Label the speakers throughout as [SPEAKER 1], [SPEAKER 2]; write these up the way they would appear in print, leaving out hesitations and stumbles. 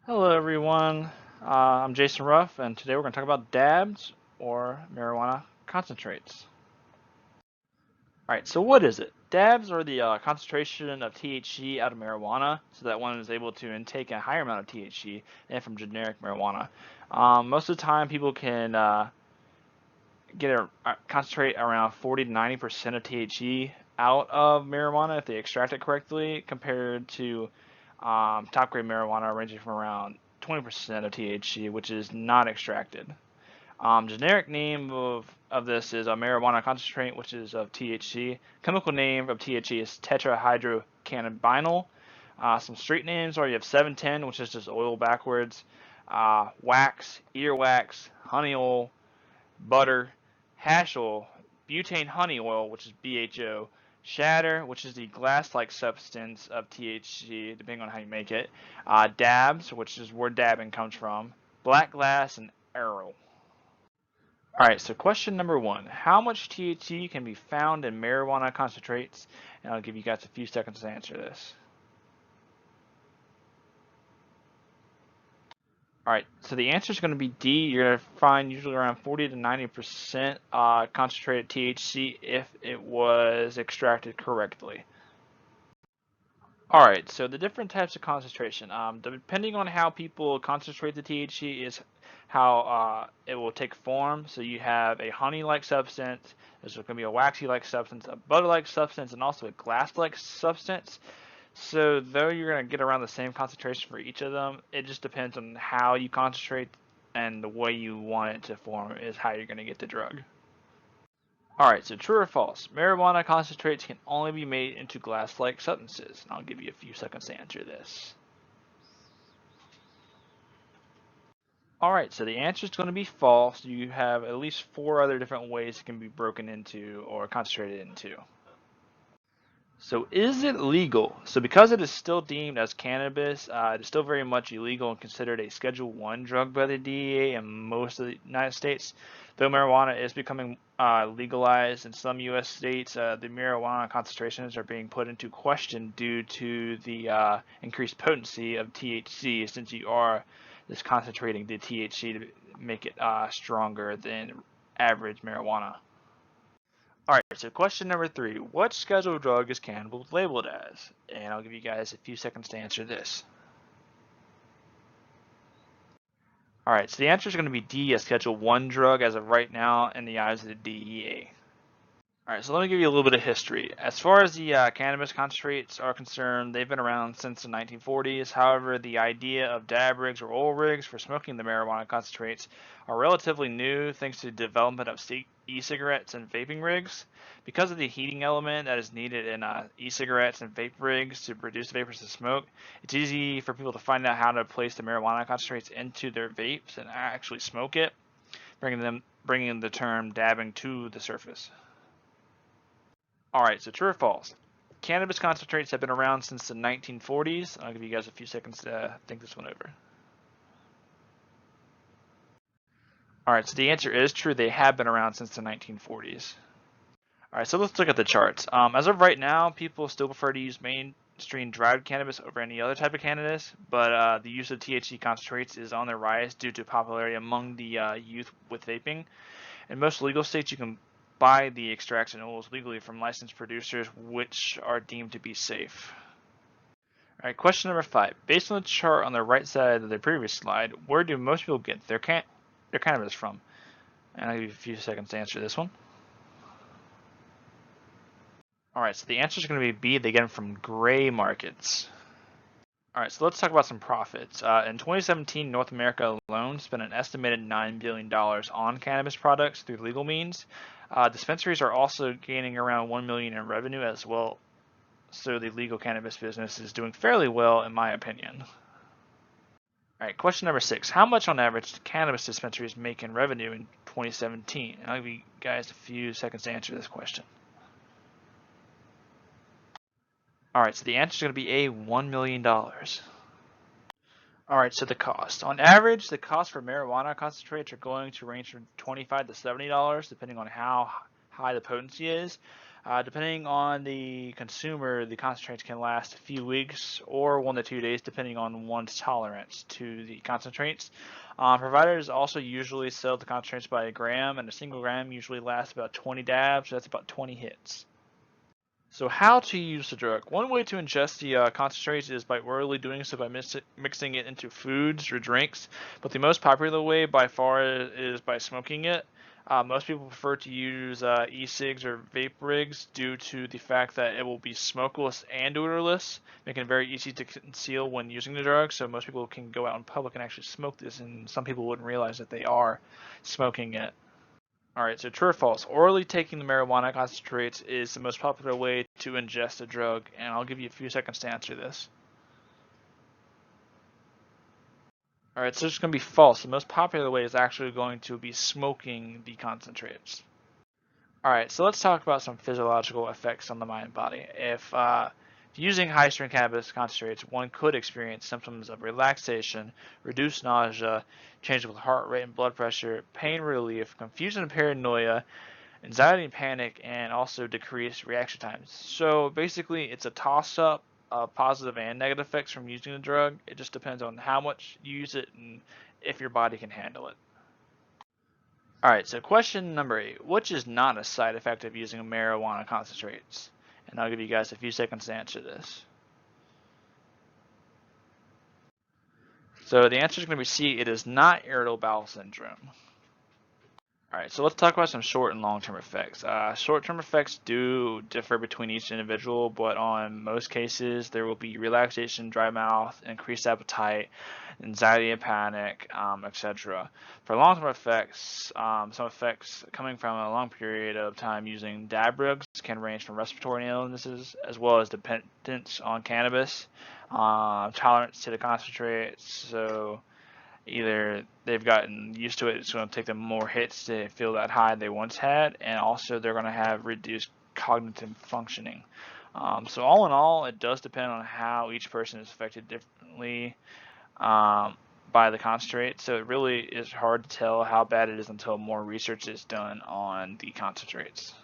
[SPEAKER 1] Hello, everyone. I'm Jason Ruff, and today we're going to talk about dabs or marijuana concentrates. All right, so what is it? Dabs are the concentration of THC out of marijuana, so that one is able to intake a higher amount of THC than from generic marijuana. Most of the time, people can get a concentrate around 40 to 90% of THC out of marijuana if they extract it correctly, compared to top grade marijuana ranging from around 20% of THC, which is not extracted. Generic name of this is a marijuana concentrate, which is of THC. Chemical name of THC is tetrahydrocannabinol. Some street names are you have 710, which is just oil backwards, wax, earwax, honey oil, butter, hash oil, butane honey oil, which is BHO, shatter, which is the glass-like substance of THC, depending on how you make it, dabs, which is where dabbing comes from, black glass, and arrow. Alright, so question number one. How much THC can be found in marijuana concentrates? And I'll give you guys a few seconds to answer this. Alright, so the answer is going to be D. You're going to find usually around 40 to 90% concentrated THC if it was extracted correctly. Alright, so the different types of concentration. Depending on how people concentrate the THC is how it will take form. So you have a honey-like substance, there's going to be a waxy-like substance, a butter-like substance, and also a glass-like substance. So though you're going to get around the same concentration for each of them, it just depends on how you concentrate, and the way you want it to form is how you're going to get the drug. Alright, so true or false? Marijuana concentrates can only be made into glass-like substances. And I'll give you a few seconds to answer this. Alright, so the answer is going to be false. You have at least 4 other different ways it can be broken into or concentrated into. So is it legal? So because it is still deemed as cannabis, it is still very much illegal and considered a Schedule 1 drug by the DEA in most of the United States. Though marijuana is becoming legalized in some U.S. states, the marijuana concentrations are being put into question due to the increased potency of THC, since you are just concentrating the THC to make it stronger than average marijuana. Alright, so question number 3. What scheduled drug is cannabis labeled as? And I'll give you guys a few seconds to answer this. Alright, so the answer is going to be D, a Schedule 1 drug as of right now in the eyes of the DEA. Alright, so let me give you a little bit of history. As far as the cannabis concentrates are concerned, they've been around since the 1940s. However, the idea of dab rigs or oil rigs for smoking the marijuana concentrates are relatively new thanks to the development of e-cigarettes and vaping rigs. Because of the heating element that is needed in e-cigarettes and vape rigs to produce vapors to smoke, it's easy for people to find out how to place the marijuana concentrates into their vapes and actually smoke it, bringing the term dabbing to the surface. Alright, so true or false? Cannabis concentrates have been around since the 1940s. I'll give you guys a few seconds to think this one over. Alright, so the answer is true. They have been around since the 1940s. Alright, so let's look at the charts. As of right now, people still prefer to use mainstream dried cannabis over any other type of cannabis, but the use of THC concentrates is on the rise due to popularity among the youth with vaping. In most legal states, you can buy the extraction oils legally from licensed producers, which are deemed to be safe. Alright, question number 5. Based on the chart on the right side of the previous slide, where do most people get their cannabis from? And I'll give you a few seconds to answer this one. Alright, so the answer is going to be B. They get them from gray markets. Alright, so let's talk about some profits. In 2017, North America alone spent an estimated $9 billion on cannabis products through legal means. Dispensaries are also gaining around $1 million in revenue as well, so the legal cannabis business is doing fairly well in my opinion. Alright, question number 6. How much on average do cannabis dispensaries make in revenue in 2017? And I'll give you guys a few seconds to answer this question. Alright, so the answer is going to be A, $1 million. Alright, so the cost. On average, the cost for marijuana concentrates are going to range from $25 to $70, depending on how high the potency is. Depending on the consumer, the concentrates can last a few weeks or 1 to 2 days, depending on one's tolerance to the concentrates. Providers also usually sell the concentrates by a gram, and a single gram usually lasts about 20 dabs, so that's about 20 hits. So how to use the drug? One way to ingest the concentrates is by orally doing so by mixing it into foods or drinks, but the most popular way by far is by smoking it. Most people prefer to use e-cigs or vape rigs due to the fact that it will be smokeless and odorless, making it very easy to conceal when using the drug. So most people can go out in public and actually smoke this, and some people wouldn't realize that they are smoking it. Alright, so true or false? Orally taking the marijuana concentrates is the most popular way to ingest a drug, and I'll give you a few seconds to answer this. Alright, so it's going to be false. The most popular way is actually going to be smoking the concentrates. Alright, so let's talk about some physiological effects on the mind and body. If using high-strength cannabis concentrates, one could experience symptoms of relaxation, reduced nausea, changeable heart rate and blood pressure, pain relief, confusion and paranoia, anxiety and panic, and also decreased reaction times. So basically, it's a toss-up of positive and negative effects from using the drug. It just depends on how much you use it and if your body can handle it. Alright, so question number 8. Which is not a side effect of using marijuana concentrates? And I'll give you guys a few seconds to answer this. So the answer is going to be C. It is not irritable bowel syndrome. Alright, so let's talk about some short and long-term effects. Short-term effects do differ between each individual, but on most cases there will be relaxation, dry mouth, increased appetite, anxiety and panic, etc. For long-term effects, some effects coming from a long period of time using dab drugs can range from respiratory illnesses as well as dependence on cannabis, tolerance to the concentrates. So either they've gotten used to it, it's going to take them more hits to feel that high they once had, and also they're going to have reduced cognitive functioning. So all in all, it does depend on how each person is affected differently by the concentrate. So it really is hard to tell how bad it is until more research is done on the concentrates.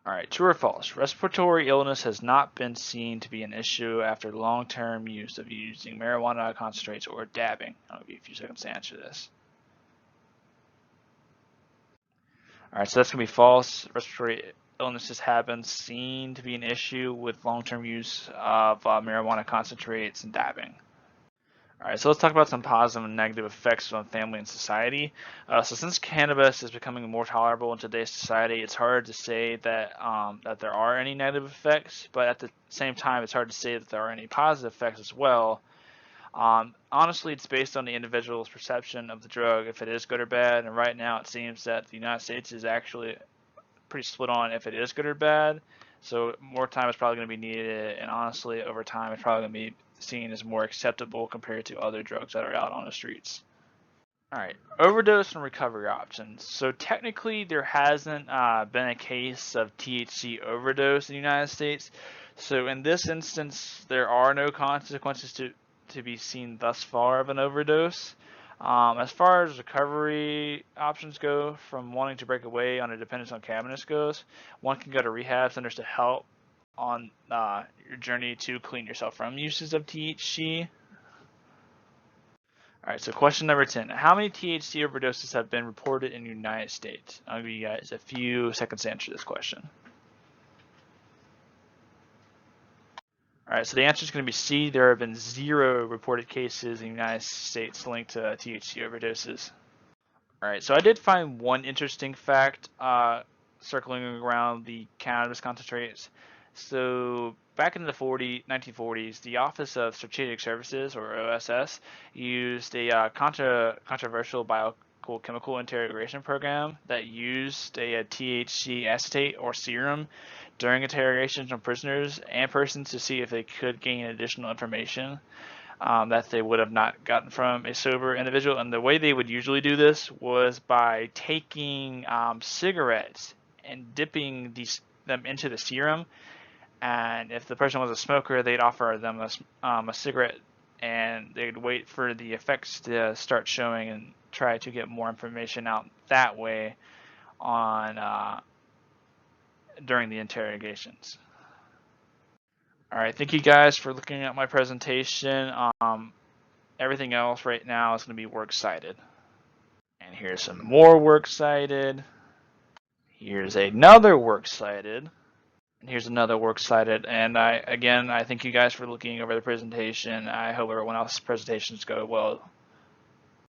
[SPEAKER 1] Alright, true or false? Respiratory illness has not been seen to be an issue after long-term use of using marijuana concentrates or dabbing. I'll give you a few seconds to answer this. Alright, so that's going to be false. Respiratory illnesses have been seen to be an issue with long-term use of marijuana concentrates and dabbing. Alright, so let's talk about some positive and negative effects on family and society. So since cannabis is becoming more tolerable in today's society, it's hard to say that that there are any negative effects, but at the same time, it's hard to say that there are any positive effects as well. Honestly, it's based on the individual's perception of the drug, if it is good or bad, and right now it seems that the United States is actually pretty split on if it is good or bad. So more time is probably going to be needed, and honestly, over time, it's probably going to be seen as more acceptable compared to other drugs that are out on the streets. Alright, overdose and recovery options. So technically, there hasn't been a case of THC overdose in the United States. So in this instance, there are no consequences to be seen thus far of an overdose. As far as recovery options go, from wanting to break away on a dependence on cannabis goes, one can go to rehab centers to help on your journey to clean yourself from uses of THC. Alright, so question number 10. How many THC overdoses have been reported in the United States? I'll give you guys a few seconds to answer this question. Alright, so the answer is going to be C. There have been 0 reported cases in the United States linked to THC overdoses. Alright, so I did find one interesting fact circling around the cannabis concentrates. So back in the 1940s, the Office of Strategic Services, or OSS, used a controversial biochemical interrogation program that used a THC acetate or serum during interrogations on prisoners and persons to see if they could gain additional information that they would have not gotten from a sober individual. And the way they would usually do this was by taking cigarettes and dipping them into the serum. And if the person was a smoker, they'd offer them a cigarette, and they'd wait for the effects to start showing and try to get more information out that way on during the interrogations. All right, thank you guys for looking at my presentation. Everything else right now is going to be works cited. And here's some more works cited. Here's another works cited. And here's another works cited. And I thank you guys for looking over the presentation. I hope everyone else's presentations go well